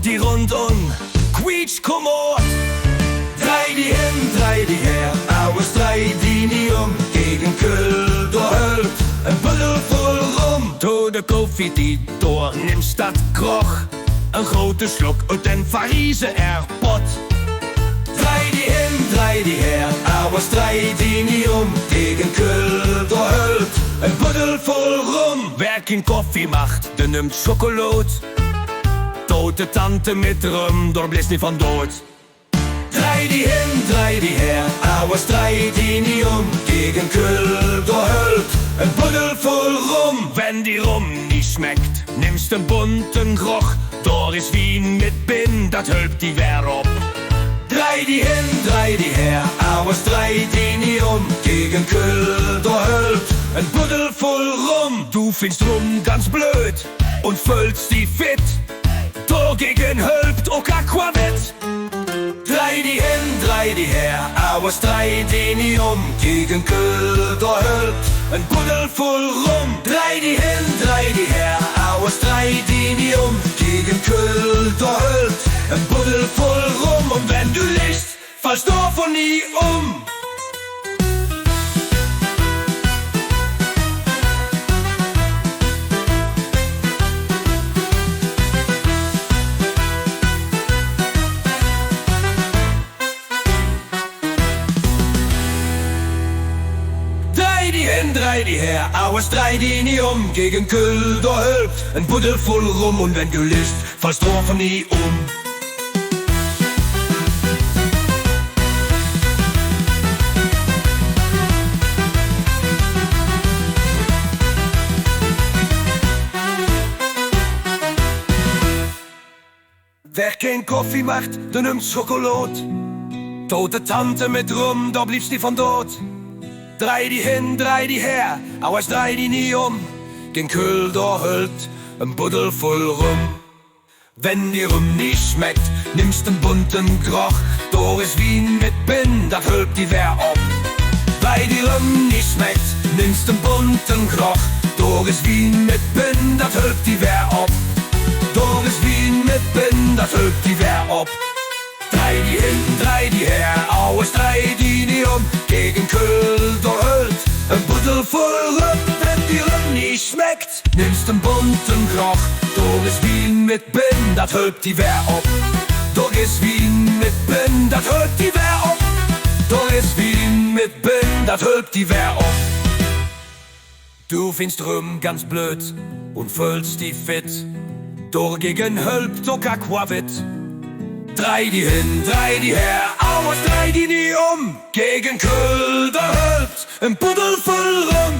die rundum quietsch kommod. Drei die hin, drei die her, aus drei die nie gegen Kühl, du höllt ein Bündel voll rum. Tode koffie die door, nimmst dat kroch, een grote slok uit den Pariser Airpot. Drei die hin, drei die her, aus drei die nie gegen Kühl, du höllt ein Bündel voll rum. Wer kein Koffie macht, der nimmt Schokolade. Tote Tante mit Rum, daar blis niet van dood. Drei die hin, drei die her, aus drei die nie gegen Kühl, du höllt ein Bündel voll Rum. Wenn die Rum nicht schmeckt, nimmst den bunten Groch. Door is Wien mit Bin, dat hülpt die Wehr op. Drei die hin, drei die her, aus drei die nie gegen Kühl, du höllt ein Bündel voll Rum. Du findest Rum ganz blöd und füllst die fit. Dagegen hülpt auch Aquavit. Drei die hin, drei die her, aus drei die nie gegen Kühl, du hölpt ein Bündel voll Rum. Drei die hin, drei die her, aus drei die nie gegen Kühl, du hölpt ein Bündel voll Rum. Und wenn du liegst, fallst du von nie um. Drei die hin, drei die her, aus drei die nie gegen Kühl, du hölpt ein Bündel voll Rum. Und wenn du liegst, fallst du von nie um. Wer kein Koffie macht, der nimmt Schokolade. Tote Tante mit Rum, da bliebst die von dort. Drei die hin, drei die her, aus drei die nie den Kühl, da hüllt ein Bündel voll Rum. Wenn die Rum nicht schmeckt, nimmst den bunten Groch. Da ist Wien mit Bin, dat hülpt die Wehr op. Weil die Rum nicht schmeckt, nimmst den bunten Groch. Da ist Wien mit Bin, dat hülpt die Wehr op. Da ist Wien mit Bin, dat hülpt die Wehr op. Drei die hin, drei die her, aus drei die nie gegen Kühl, du höllt ein Bündel voll Rum. Wenn die Rum nicht schmeckt, nimmst den bunten Groch. Da ist Wien mit Bin, dat hülpt die Wehr op. Da ist Wien mit Bin, dat hülpt die Wehr op. Da ist Wien mit Bin, dat hülpt die Wehr op. Du findest Rum ganz blöd und füllst die fit. Dagegen hülpt auch Aquavit. Drei die hin, drei die her, aus drei die nie gegen Kühl, da hülpt ein Bündel voll Rum.